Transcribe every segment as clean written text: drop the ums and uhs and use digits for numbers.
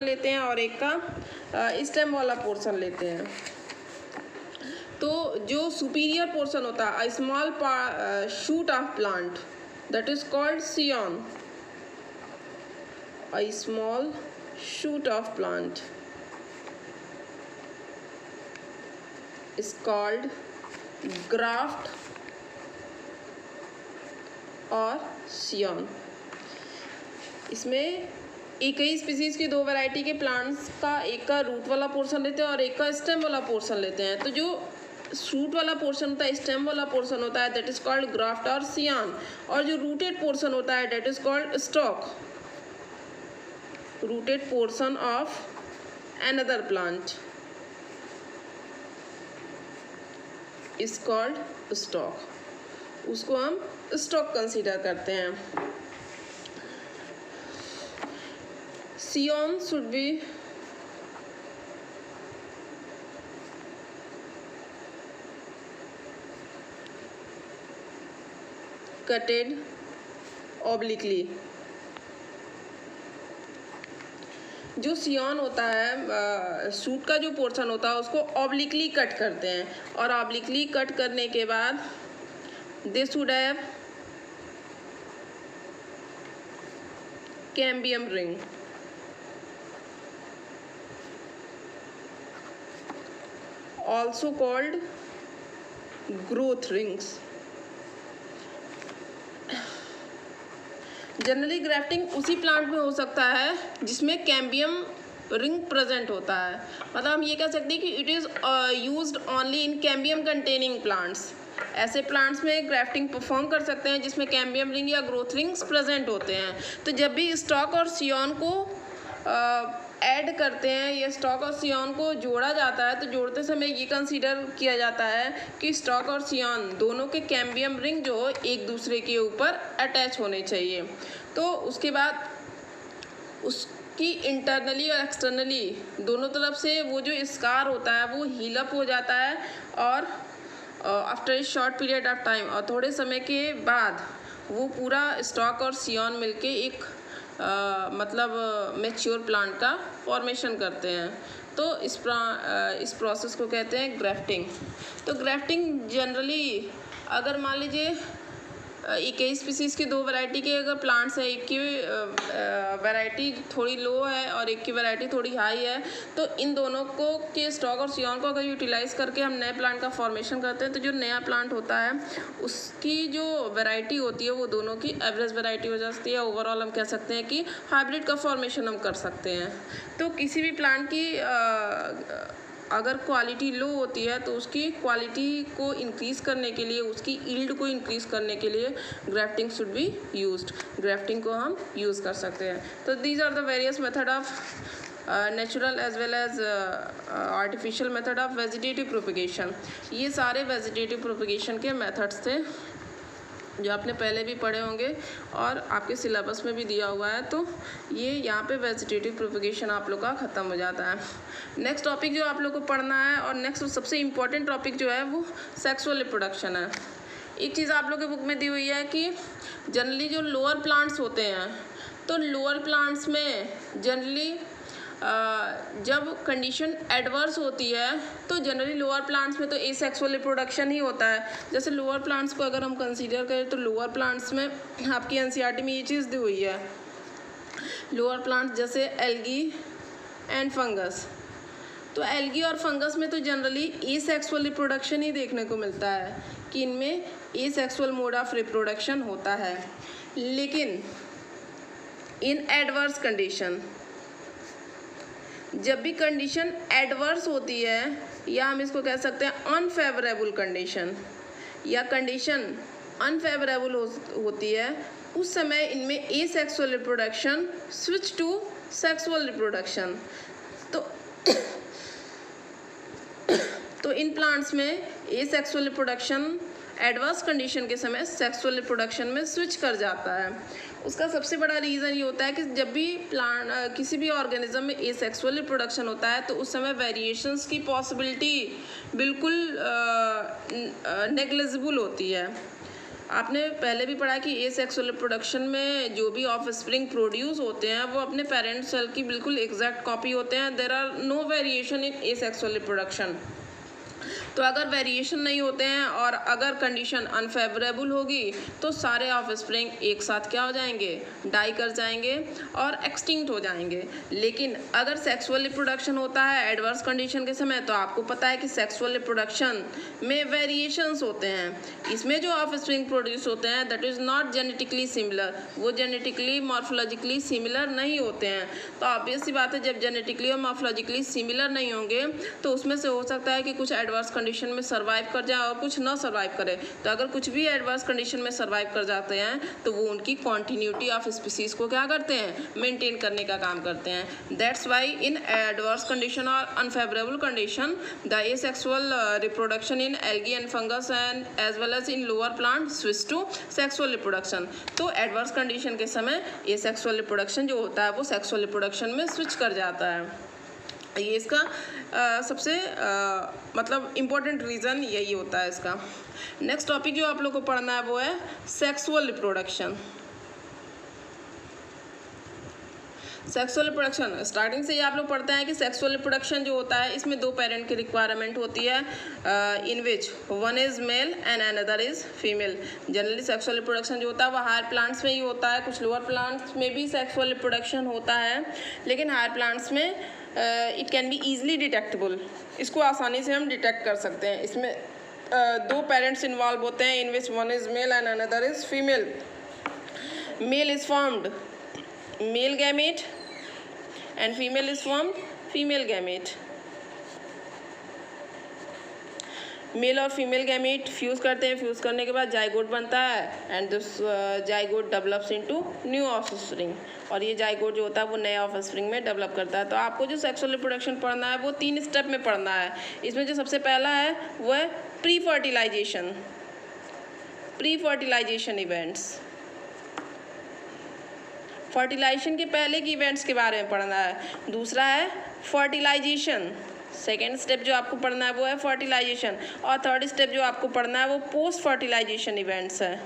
लेते हैं और एक का स्टेम वाला पोर्शन लेते हैं। तो जो सुपीरियर पोर्शन होता है, small shoot of plant, that is called scion. A small shoot of plant is called graft और सियॉन। इसमें एक ही स्पीसीज की दो वैरायटी के प्लांट्स का, एक का रूट वाला पोर्शन लेते हैं और एक का स्टेम वाला पोर्शन लेते हैं। तो जो शूट वाला पोर्शन होता है, स्टेम वाला पोर्शन होता है, दैट इज कॉल्ड ग्राफ्ट और सियॉन। और जो रूटेड पोर्शन होता है, that is called stock, rooted portion of another plant is called stalk। उसको हम स्टॉक कंसीडर करते हैं। Sion should be cutted obliquely। जो सियॉन होता है, सूट का जो पोर्शन होता है, उसको ऑब्लिकली कट करते हैं और ऑब्लिकली कट करने के बाद they should have cambium ring. Also called growth rings. Generally grafting उसी प्लांट में हो सकता है जिसमें कैम्बियम रिंग प्रेजेंट होता है। मतलब हम ये कह सकते हैं कि it is used only in cambium containing plants. ऐसे प्लांट्स में ग्राफ्टिंग परफॉर्म कर सकते हैं जिसमें कैम्बियम रिंग या ग्रोथ रिंग्स प्रेजेंट होते हैं। तो जब भी स्टॉक और सियॉन को ऐड करते हैं, या स्टॉक और सियॉन को जोड़ा जाता है, तो जोड़ते समय ये कंसीडर किया जाता है कि स्टॉक और सियॉन दोनों के कैम्बियम रिंग जो एक दूसरे के ऊपर अटैच होने चाहिए। तो उसके बाद उसकी इंटरनली और एक्सटर्नली दोनों तरफ से वो जो स्कार होता है वो हील अप हो जाता है, और after a short period of time, और थोड़े समय के बाद वो पूरा स्टॉक और सियॉन मिलके एक मतलब मैच्योर प्लांट का फॉर्मेशन करते हैं। तो इस प्रोसेस को कहते हैं ग्राफ्टिंग। तो ग्राफ्टिंग जनरली, अगर मान लीजिए एक ही स्पीसीज की दो वैरायटी के अगर प्लांट्स हैं, एक की वैरायटी थोड़ी लो है और एक की वैरायटी थोड़ी हाई है, तो इन दोनों को के स्टॉक और सियॉन को अगर यूटिलाइज करके हम नए प्लांट का फॉर्मेशन करते हैं, तो जो नया प्लांट होता है उसकी जो वैरायटी होती है वो दोनों की एवरेज वैरायटी हो जाती है। ओवरऑल हम कह सकते हैं कि हाइब्रिड का फॉर्मेशन हम कर सकते हैं। तो किसी भी प्लांट की अगर क्वालिटी लो होती है, तो उसकी क्वालिटी को इंक्रीज़ करने के लिए, उसकी यील्ड को इंक्रीज़ करने के लिए grafting should be used. Grafting को हम यूज़ कर सकते हैं। तो these are the various method of natural as well as artificial method of vegetative propagation. ये सारे वेजिटेटिव प्रोपिगेशन के मेथड्स थे जो आपने पहले भी पढ़े होंगे और आपके सिलेबस में भी दिया हुआ है। तो ये यहाँ पे वेजिटेटिव प्रोपिगेशन आप लोग का ख़त्म हो जाता है। नेक्स्ट टॉपिक जो आप लोग को पढ़ना है, और नेक्स्ट सबसे इम्पॉर्टेंट टॉपिक जो है वो सेक्सुअल रिप्रोडक्शन है। एक चीज़ आप लोग के बुक में दी हुई है कि जनरली जो लोअर प्लांट्स होते हैं, तो लोअर प्लांट्स में जनरली जब कंडीशन एडवर्स होती है, तो जनरली लोअर प्लांट्स में तो एसेक्सुअल रिप्रोडक्शन ही होता है। जैसे लोअर प्लांट्स को अगर हम कंसीडर करें, तो लोअर प्लांट्स में आपकी एनसीईआरटी में ये चीज़ दी हुई है, लोअर प्लांट्स जैसे एल्गी एंड फंगस। तो एल्गी और फंगस में तो जनरली एसेक्सुअल रिप्रोडक्शन ही देखने को मिलता है कि इनमें एसेक्सुअल मोड ऑफ रिप्रोडक्शन होता है। लेकिन इन एडवर्स कंडीशन, जब भी कंडीशन एडवर्स होती है, या हम इसको कह सकते हैं अनफेवरेबल कंडीशन, या कंडीशन अनफेवरेबल होती है, उस समय इनमें asexual reproduction switch to sexual reproduction. तो इन प्लांट्स में एसेक्सुअल रिप्रोडक्शन एडवर्स कंडीशन के समय सेक्सुअल रिप्रोडक्शन में स्विच कर जाता है। उसका सबसे बड़ा रीज़न ये होता है कि जब भी प्लांट किसी भी ऑर्गेनिज्म में एसेक्सुअल रिप्रोडक्शन होता है, तो उस समय वेरिएशंस की पॉसिबिलिटी बिल्कुल नेग्लिजिबल होती है। आपने पहले भी पढ़ा कि एसेक्सुअल रिप्रोडक्शन में जो भी ऑफस्प्रिंग प्रोड्यूस होते हैं वो अपने पेरेंट सेल की बिल्कुल एग्जैक्ट कॉपी होते हैं। There are no variation in asexual reproduction. तो अगर वेरिएशन नहीं होते हैं और अगर कंडीशन अनफेवरेबल होगी तो सारे ऑफस्प्रिंग एक साथ क्या हो जाएंगे, डाई कर जाएंगे और एक्सटिंक्ट हो जाएंगे। लेकिन अगर सेक्सुअल रिप्रोडक्शन होता है एडवर्स कंडीशन के समय, तो आपको पता है कि सेक्सुअल रिप्रोडक्शन में वेरिएशंस होते हैं। इसमें जो ऑफस्प्रिंग प्रोड्यूस होते हैं that is not genetically similar, वो जेनेटिकली मॉर्फोलॉजिकली सिमिलर नहीं होते हैं। तो ऑब्वियस सी बात है, जब जेनेटिकली और मॉर्फोलॉजिकली सिमिलर नहीं होंगे तो उसमें से हो सकता है कि कुछ एडवर्स कंडीशन में सर्वाइव कर जाए और कुछ ना सर्वाइव करे। तो अगर कुछ भी एडवर्स कंडीशन में सर्वाइव कर जाते हैं तो वो उनकी कॉन्टिन्यूटी ऑफ स्पीसीज को क्या करते हैं, मेंटेन करने का काम करते हैं। That's why in adverse condition और unfavourable condition the asexual reproduction in algae and fungus and as well as in lower plant switch to sexual reproduction. तो एडवर्स कंडीशन के समय एसेक्सुअल रिप्रोडक्शन जो होता है वो सेक्सुअल रिप्रोडक्शन में switch कर जाता है। ये इसका सबसे मतलब इम्पोर्टेंट रीज़न यही होता है इसका। नेक्स्ट टॉपिक जो आप लोग को पढ़ना है वो है sexual reproduction. Sexual reproduction starting से ही आप लोग पढ़ते हैं कि सेक्सुअल रिप्रोडक्शन जो होता है इसमें दो पेरेंट की रिक्वायरमेंट होती है, in which one is male and another is female. Generally sexual reproduction जो होता है वो हायर प्लांट्स में ही होता है, कुछ लोअर प्लांट्स में भी सेक्सुअल रिप्रोडक्शन होता है, लेकिन हायर प्लांट्स में it can be easily detectable, इसको आसानी से हम डिटेक्ट कर सकते हैं। इसमें दो पेरेंट्स इन्वॉल्व होते हैं, in which one is male and another is female. Male is formed male gamete and female is formed female gamete। Male और फीमेल गैमेट फ्यूज़ करते हैं, फ्यूज़ करने के बाद जाइगोट बनता है and this zygote develops into new offspring, और ये जाइगोट जो होता है वो नए ऑफस्प्रिंग में डेवलप करता है। तो आपको जो सेक्सुअल रिप्रोडक्शन पढ़ना है वो 3 स्टेप में पढ़ना है। इसमें जो सबसे पहला है वो है pre fertilisation, pre fertilisation events. Fertilisation के पहले के इवेंट्स के बारे में पढ़ना है। दूसरा है फर्टिलाइजेशन, सेकेंड स्टेप जो आपको पढ़ना है वो है फर्टिलाइजेशन, और थर्ड स्टेप जो आपको पढ़ना है वो पोस्ट फर्टिलाइजेशन इवेंट्स है।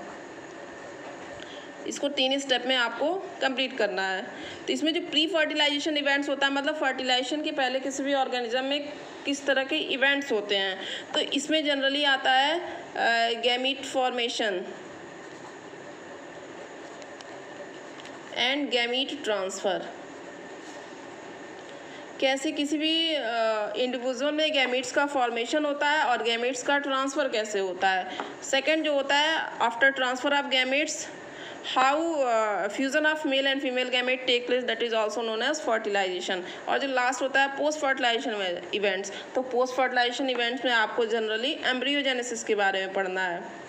इसको 3 स्टेप में आपको कंप्लीट करना है। तो इसमें जो प्री फर्टिलाइजेशन इवेंट्स होता है मतलब फर्टिलाइजेशन के पहले किसी भी ऑर्गेनिज्म में किस तरह के इवेंट्स होते हैं, तो इसमें जनरली आता है gamete formation and gamete transfer. कैसे किसी भी इंडिविजुअल में गैमीट्स का फॉर्मेशन होता है और गैमीट्स का ट्रांसफ़र कैसे होता है। सेकंड जो होता है after transfer of gametes how fusion of male and female gamete take place, that is also known as fertilisation. और जो लास्ट होता है पोस्ट फर्टिलाइजेशन इवेंट्स। तो पोस्ट फर्टिलाइजेशन इवेंट्स में आपको जनरली एम्ब्रियोजेनेसिस के बारे में पढ़ना है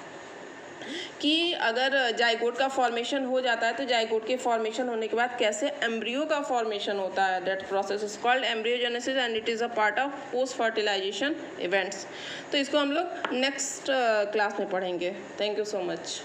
कि अगर जाइगोट का फॉर्मेशन हो जाता है तो जाइगोट के फॉर्मेशन होने के बाद कैसे एम्ब्रियो का फॉर्मेशन होता है। That process is called embryogenesis and it is a part of post fertilisation events. तो इसको हम लोग नेक्स्ट क्लास में पढ़ेंगे। Thank you so much.